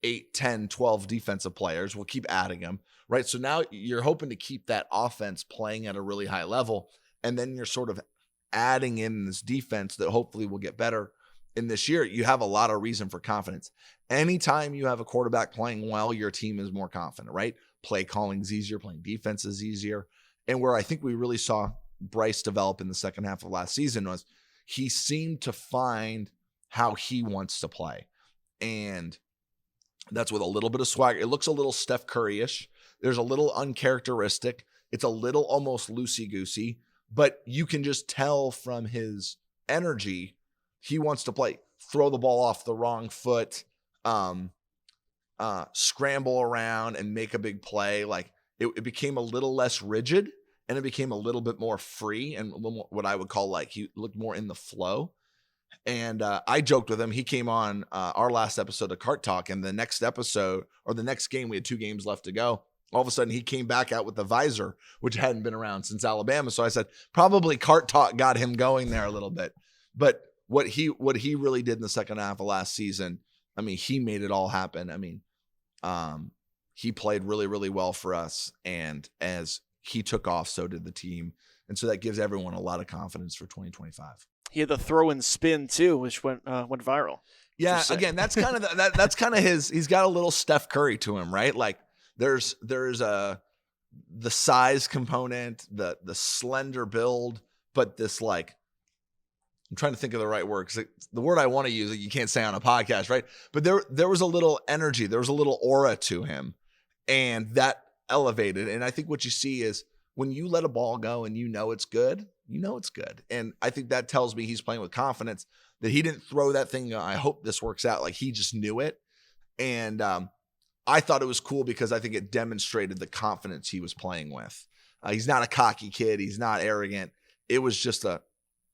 8, 10, 12 defensive players. We'll keep adding them, right? So now you're hoping to keep that offense playing at a really high level. And then you're sort of adding in this defense that hopefully will get better in this year. You have a lot of reason for confidence. Anytime you have a quarterback playing well, your team is more confident, right? Play calling's easier, playing defense is easier. And where I think we really saw Bryce develop in the second half of last season was he seemed to find how he wants to play. And that's with a little bit of swagger. It looks a little Steph Curry-ish. There's a little uncharacteristic. It's a little almost loosey-goosey, but you can just tell from his energy, he wants to play, throw the ball off the wrong foot, scramble around and make a big play. Like it became a little less rigid, and it became a little bit more free and a little more, what I would call, like, he looked more in the flow. And I joked with him. He came on our last episode of Cart Talk, and the next episode, or the next game, we had 2 games left to go. all of a sudden he came back out with the visor, which hadn't been around since Alabama. So I said, probably Cart Talk got him going there a little bit. But what he really did in the second half of last season, I mean, he made it all happen. I mean, he played really, really well for us. And as he took off, so did the team. And so that gives everyone a lot of confidence for 2025. He had the throw and spin too, which went viral. Yeah, again, that's kind of that's kind of his. He's got a little Steph Curry to him, right? Like there's the size component, the slender build, but this like, I'm trying to think of the right word, because the word I want to use you can't say on a podcast, right? But there was a little energy, there was a little aura to him, and that elevated. And I think what you see is when you let a ball go and you know it's good, and I think that tells me he's playing with confidence, that he didn't throw that thing, I hope this works out, like he just knew it. And I thought it was cool because I think it demonstrated the confidence he was playing with. He's not a cocky kid, he's not arrogant. It was just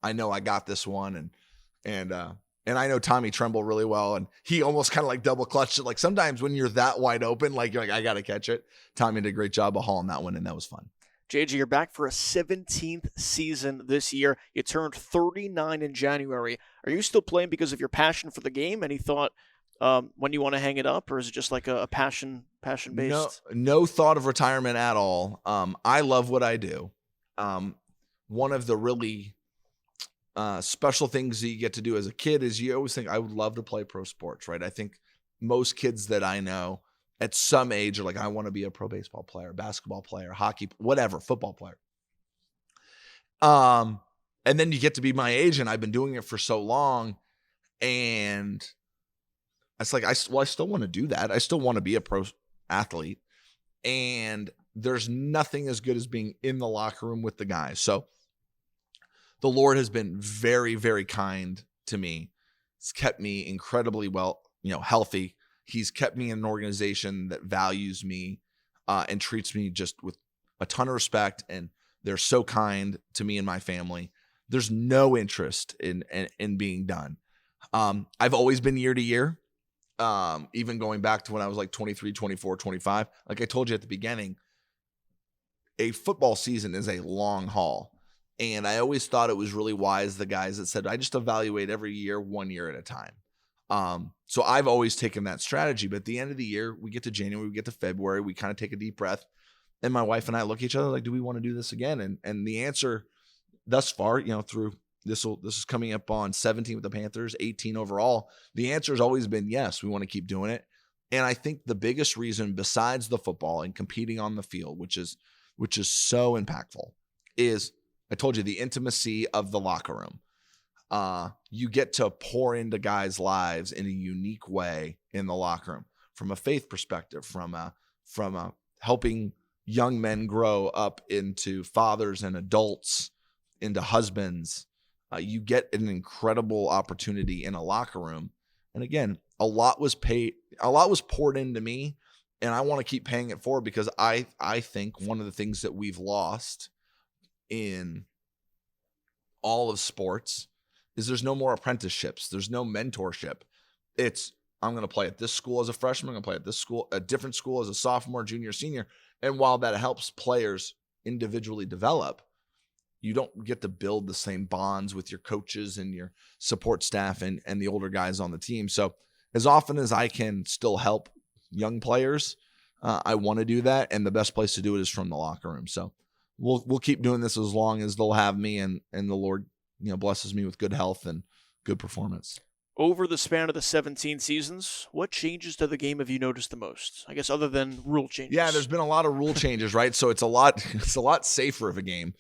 I know I got this one. And I know Tommy Tremble really well, and he almost kind of like double clutched it. Like sometimes when you're that wide open, like you're like, I got to catch it. Tommy did a great job of hauling that one, and that was fun. JJ, you're back for a 17th season this year. You turned 39 in January. Are you still playing because of your passion for the game? Any thought when you want to hang it up, or is it just like a passion-based? No thought of retirement at all. I love what I do. One of the really special things that you get to do as a kid is you always think, I would love to play pro sports, right? I think most kids that I know at some age are like, I want to be a pro baseball player, basketball player, hockey, whatever, football player. And then you get to be my age, and I've been doing it for so long, and it's like, I still want to do that. I still want to be a pro athlete, and there's nothing as good as being in the locker room with the guys. So the Lord has been very, very kind to me. It's kept me incredibly well, healthy. He's kept me in an organization that values me and treats me just with a ton of respect, and they're so kind to me and my family. There's no interest in being done. I've always been year to year, even going back to when I was like 23, 24, 25. Like I told you at the beginning, a football season is a long haul. And I always thought it was really wise, the guys that said, I just evaluate every year, 1 year at a time. So I've always taken that strategy. But at the end of the year, we get to January, we get to February, we kind of take a deep breath. And my wife and I look at each other like, do we want to do this again? And the answer thus far, through this is coming up on 17 with the Panthers, 18 overall. The answer has always been yes, we want to keep doing it. And I think the biggest reason besides the football and competing on the field, which is so impactful, is I told you the intimacy of the locker room. You get to pour into guys' lives in a unique way in the locker room, from a faith perspective, from helping young men grow up into fathers and adults, into husbands. You get an incredible opportunity in a locker room. And again, a lot was poured into me, and I want to keep paying it forward, because I think one of the things that we've lost in all of sports is there's no more apprenticeships. There's no mentorship. It's, I'm going to play at this school as a freshman. I'm going to play at this school, a different school as a sophomore, junior, senior. And while that helps players individually develop, you don't get to build the same bonds with your coaches and your support staff and the older guys on the team. So as often as I can still help young players, I want to do that. And the best place to do it is from the locker room. So we'll keep doing this as long as they'll have me, and the Lord, blesses me with good health and good performance. Over the span of the 17 seasons, what changes to the game have you noticed the most? I guess other than rule changes. Yeah, there's been a lot of rule changes, right? So it's a lot safer of a game.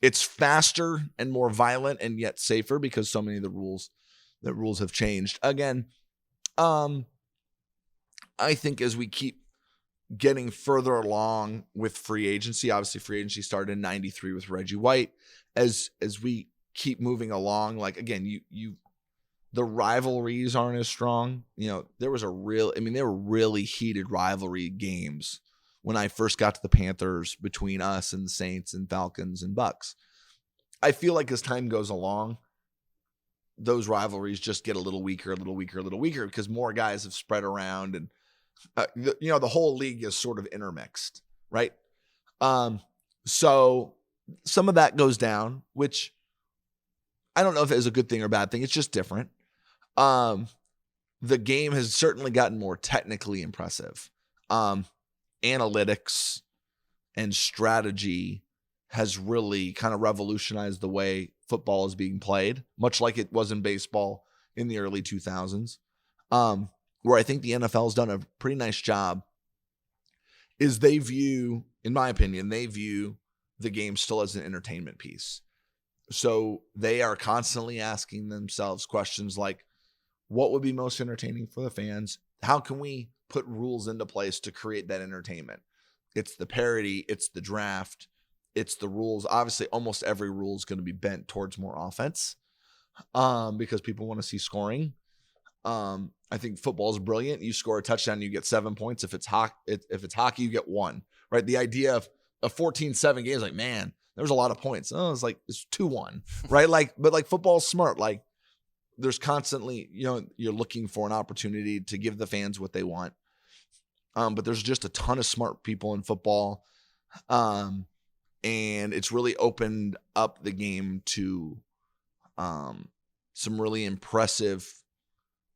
It's faster and more violent, and yet safer, because so many of the rules have changed. Again, I think as we keep getting further along with free agency, obviously free agency started in 93 with Reggie White. As we keep moving along, like again, the rivalries aren't as strong. There were really heated rivalry games when I first got to the Panthers between us and the Saints and Falcons and Bucks. I feel like as time goes along, those rivalries just get a little weaker, because more guys have spread around, and the whole league is sort of intermixed, right? So some of that goes down, which I don't know if it is a good thing or bad thing. It's just different. The game has certainly gotten more technically impressive. Analytics and strategy has really kind of revolutionized the way football is being played, much like it was in baseball in the early 2000s. Where I think the NFL has done a pretty nice job is they view, in my opinion, the game still as an entertainment piece. So they are constantly asking themselves questions like, what would be most entertaining for the fans? How can we put rules into place to create that entertainment? It's the parity, it's the draft, it's the rules. Obviously, almost every rule is going to be bent towards more offense because people want to see scoring. I think football is brilliant. You score a touchdown, you get 7 points. If it's hockey, you get 1, right? The idea of a 14-7 game is like, man, there's a lot of points. Oh, it's 2-1, right? But football's smart. Like there's constantly, you're looking for an opportunity to give the fans what they want. But there's just a ton of smart people in football. And it's really opened up the game to some really impressive,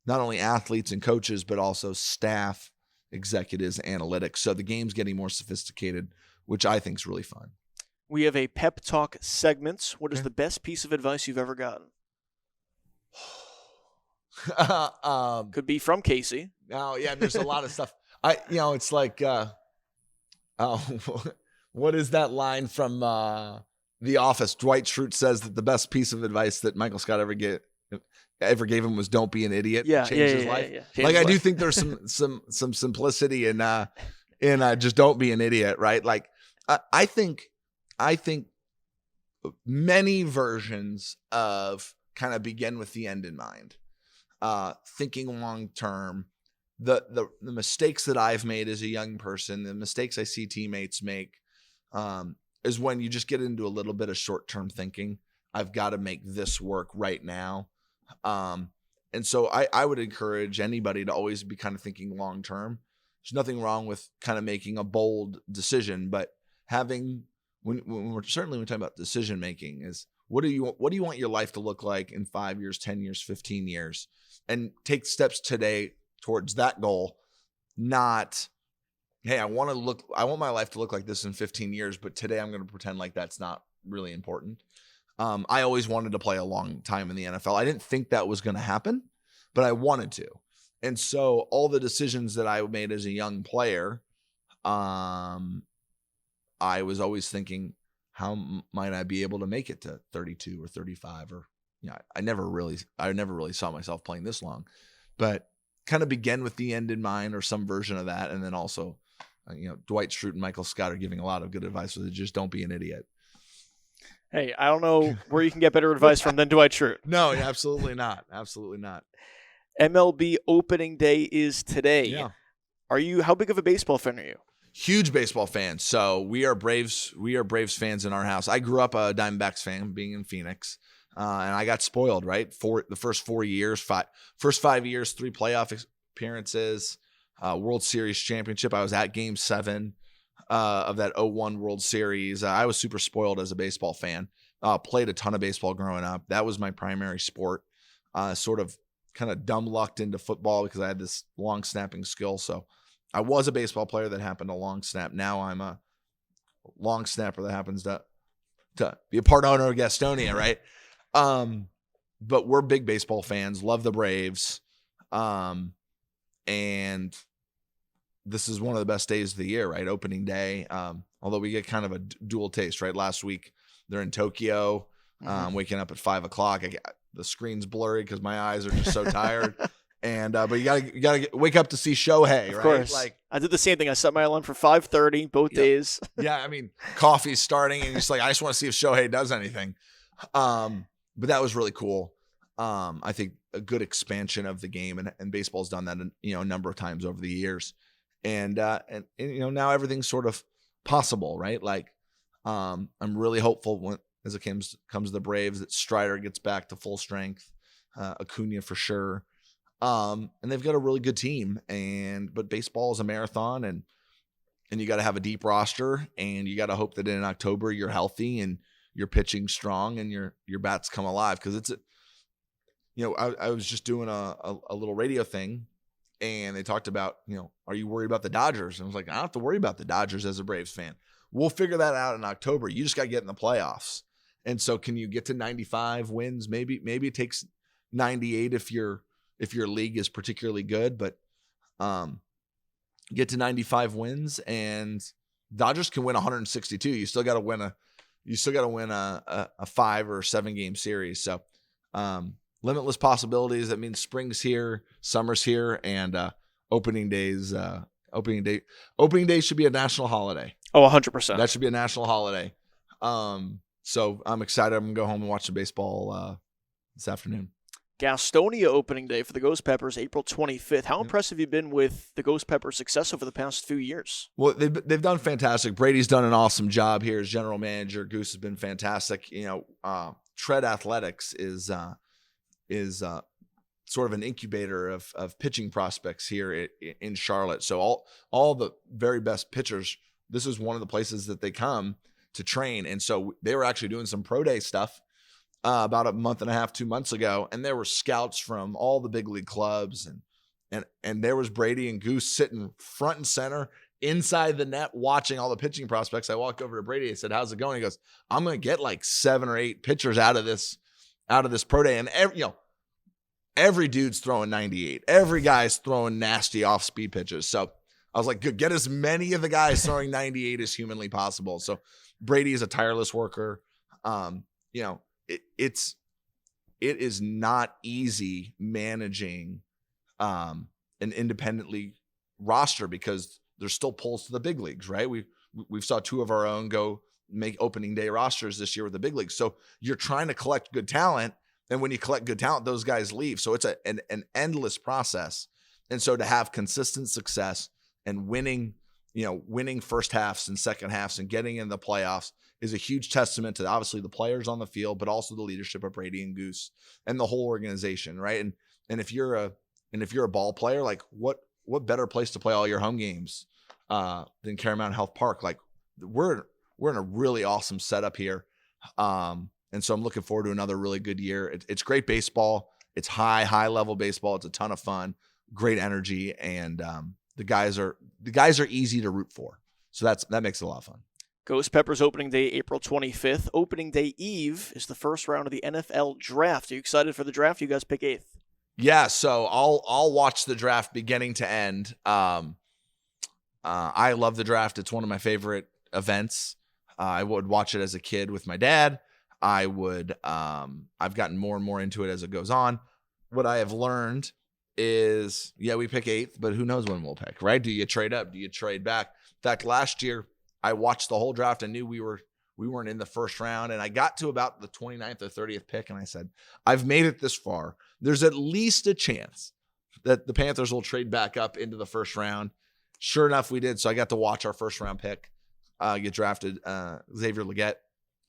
not only athletes and coaches, but also staff, executives, analytics. So the game's getting more sophisticated, which I think is really fun. We have a Pep Talk segment. What is the best piece of advice you've ever gotten? Could be from Casey. No, yeah, there's a lot of stuff. It's like, what is that line from The Office? Dwight Schrute says that the best piece of advice that Michael Scott ever gave him was "Don't be an idiot." Yeah, Change his life. Yeah. I do think there's some simplicity in just don't be an idiot, right? Like I think many versions of kind of begin with the end in mind, thinking long term. The mistakes that I've made as a young person, the mistakes I see teammates make, is when you just get into a little bit of short-term thinking. I've got to make this work right now. And so I would encourage anybody to always be kind of thinking long-term. There's nothing wrong with kind of making a bold decision, but when we're talking about decision-making is what do you want your life to look like in 5 years, 10 years, 15 years, and take steps today towards that goal. Not, hey, I want my life to look like this in 15 years, but today I'm going to pretend like that's not really important. I always wanted to play a long time in the NFL. I didn't think that was going to happen, but I wanted to. And so all the decisions that I made as a young player, I was always thinking, how might I be able to make it to 32 or 35? Or, I never really saw myself playing this long, but kind of begin with the end in mind or some version of that. And then also, Dwight Schrute and Michael Scott are giving a lot of good advice with it. Just don't be an idiot. Hey, I don't know where you can get better advice from than Dwight Schrute. No, absolutely not. Absolutely not. MLB opening day is today. Yeah. How big of a baseball fan are you? Huge baseball fan. So we are Braves fans in our house. I grew up a Diamondbacks fan being in Phoenix. And I got spoiled, right? For the first 4 years, first 5 years, 3 playoff appearances, World Series championship. I was at Game 7 of that 2001 World Series. I was super spoiled as a baseball fan. Played a ton of baseball growing up. That was my primary sport. Sort of kind of dumb lucked into football because I had this long snapping skill. So I was a baseball player that happened to long snap. Now I'm a long snapper that happens to be a part owner of Gastonia, right? But we're big baseball fans, love the Braves. And this is one of the best days of the year, right? Opening day. Although we get kind of a dual taste, right? Last week they're in Tokyo, waking up at 5:00. The screen's blurry because my eyes are just so tired. And, but you gotta wake up to see Shohei, right? Of course. Like, I did the same thing. I set my alarm for 5:30 both days. Yeah. I mean, coffee's starting and just like, I just want to see if Shohei does anything. But that was really cool. I think a good expansion of the game, and baseball's done that, a number of times over the years. And now everything's sort of possible, right? Like, I'm really hopeful as it comes to the Braves that Strider gets back to full strength, Acuna for sure. And they've got a really good team, but baseball is a marathon, and you got to have a deep roster, and you got to hope that in October you're healthy and you're pitching strong and your bats come alive. Because I was just doing a little radio thing, and they talked about, are you worried about the Dodgers? And I was like, I don't have to worry about the Dodgers as a Braves fan. We'll figure that out in October. You just got to get in the playoffs. And so can you get to 95 wins? Maybe it takes 98 if your league is particularly good, but get to 95 wins, and Dodgers can win 162. You still got to win a 5 or 7 game series. So limitless possibilities. That means spring's here, summer's here, and opening day should be a national holiday. Oh, 100%. That should be a national holiday. So I'm excited. I'm going to go home and watch the baseball this afternoon. Gastonia opening day for the Ghost Peppers, April 25th. How impressed have you been with the Ghost Peppers' success over the past few years? Well, they've done fantastic. Brady's done an awesome job here as general manager. Goose has been fantastic. Tread Athletics is sort of an incubator of pitching prospects here in Charlotte. So all the very best pitchers, this is one of the places that they come to train. And so they were actually doing some pro day stuff about a month and a half, 2 months ago. And there were scouts from all the big league clubs, and there was Brady and Goose sitting front and center inside the net watching all the pitching prospects. I walked over to Brady. I said, "How's it going?" He goes, "I'm going to get like 7 or 8 pitchers out of this pro day." And every dude's throwing 98. Every guy's throwing nasty off speed pitches. So I was like, good, get as many of the guys throwing 98 as humanly possible. So Brady is a tireless worker. It is not easy managing an independent league roster because there's still pulls to the big leagues, right? We've saw 2 of our own go make opening day rosters this year with the big leagues. So you're trying to collect good talent, and when you collect good talent, those guys leave. So it's an endless process. And so to have consistent success and winning first halves and second halves and getting in the playoffs is a huge testament to obviously the players on the field, but also the leadership of Brady and Goose and the whole organization, right? And if you're a ball player, like what better place to play all your home games than Carolina Health Park? Like we're in a really awesome setup here. And so I'm looking forward to another really good year. It's great baseball. It's high level baseball. It's a ton of fun, great energy, and the guys are easy to root for. So that makes it a lot of fun. Ghost Peppers opening day, April 25th. Opening day eve is the first round of the NFL draft. Are you excited for the draft? You guys pick 8th. Yeah, so I'll watch the draft beginning to end. I love the draft. It's one of my favorite events. I would watch it as a kid with my dad. I've gotten more and more into it as it goes on. What I have learned is, we pick 8th, but who knows when we'll pick, right? Do you trade up? Do you trade back? In fact, last year I watched the whole draft and knew we weren't in the first round, and I got to about the 29th or 30th pick, and I said, I've made it this far. There's at least a chance that the Panthers will trade back up into the first round. Sure enough, we did. So I got to watch our first round pick get drafted, Xavier Legette.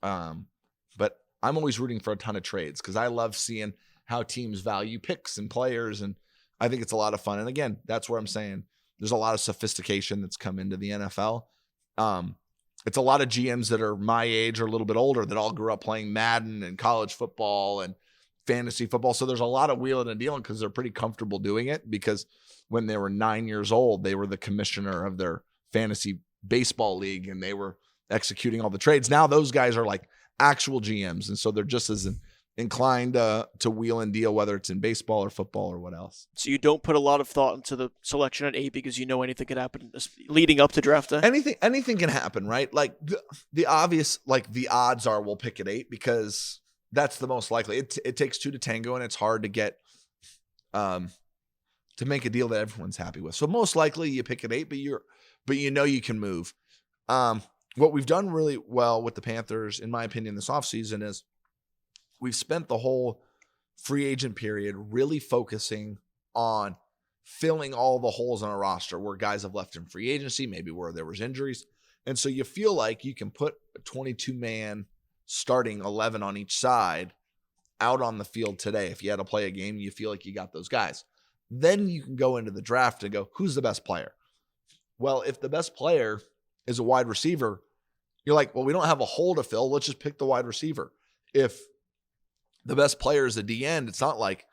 But I'm always rooting for a ton of trades because I love seeing how teams value picks and players, and I think it's a lot of fun. And again, that's where I'm saying there's a lot of sophistication that's come into the NFL. It's a lot of GMs that are my age or a little bit older that all grew up playing Madden and college football and fantasy football. So there's a lot of wheeling and dealing because they're pretty comfortable doing it, because when they were 9 years old, they were the commissioner of their fantasy baseball league and they were executing all the trades. Now those guys are like actual GMs. And so they're just as inclined to wheel and deal, whether it's in baseball or football or what else. So you don't put a lot of thought into the selection at 8 because you know anything could happen leading up to draft day? Anything can happen, right? Like the obvious, like the odds are we'll pick at 8 because that's the most likely. It takes 2 to tango, and it's hard to get to make a deal that everyone's happy with. So most likely you pick at 8, but you know you can move. What we've done really well with the Panthers, in my opinion, this offseason is we've spent the whole free agent period really focusing on filling all the holes on a roster where guys have left in free agency, maybe where there was injuries. And so you feel like you can put a 22-man starting 11 on each side out on the field today. If you had to play a game, you feel like you got those guys. Then you can go into the draft and go, who's the best player? Well, if the best player is a wide receiver, you're like, well, we don't have a hole to fill. Let's just pick the wide receiver. If the best player is a D end, it's not like,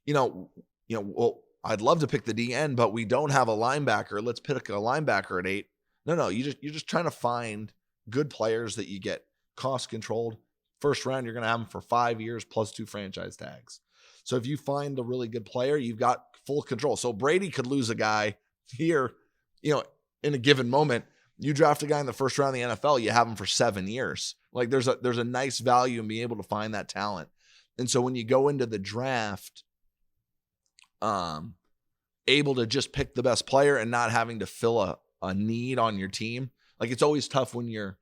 well, I'd love to pick the D end, but we don't have a linebacker. Let's pick a linebacker at 8. No, you're just trying to find good players that you get cost controlled. First round, you're going to have them for 5 years plus 2 franchise tags. So if you find a really good player, you've got full control. So Brady could lose a guy here, in a given moment. You draft a guy in the first round of the NFL, you have him for 7 years. Like there's a nice value in being able to find that talent. And so when you go into the draft, able to just pick the best player and not having to fill a need on your team. Like it's always tough when you're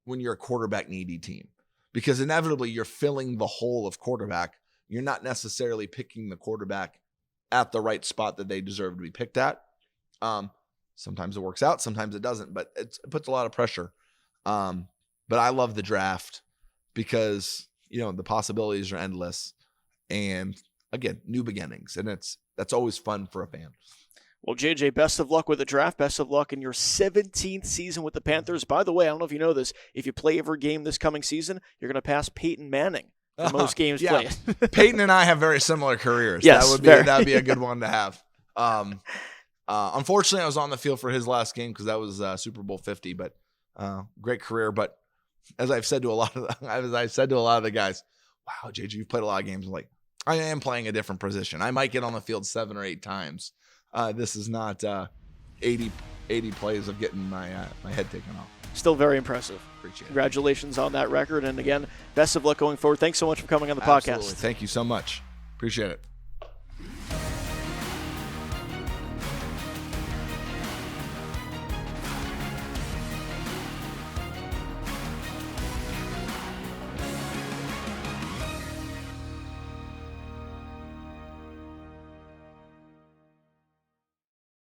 a quarterback needy team, because inevitably you're filling the hole of quarterback. You're not necessarily picking the quarterback at the right spot that they deserve to be picked at. Sometimes it works out, sometimes it doesn't, but it puts a lot of pressure. But I love the draft because, the possibilities are endless, and again, new beginnings, and that's always fun for a fan. Well, JJ, best of luck with the draft. Best of luck in your 17th season with the Panthers. By the way, I don't know if you know this, if you play every game this coming season, you're going to pass Peyton Manning for most games played. Peyton and I have very similar careers. Yes, that would be a good one to have. Unfortunately, I was on the field for his last game because that was Super Bowl 50. But great career. But as I've said to a lot of the guys, wow, JJ, you've played a lot of games. I'm like, I am playing a different position. I might get on the field 7 or 8 times. This is not 80 plays of getting my head taken off. Still very impressive. Appreciate it. Congratulations on that record. And again, best of luck going forward. Thanks so much for coming on the Absolutely. podcast. Thank you so much. Appreciate it.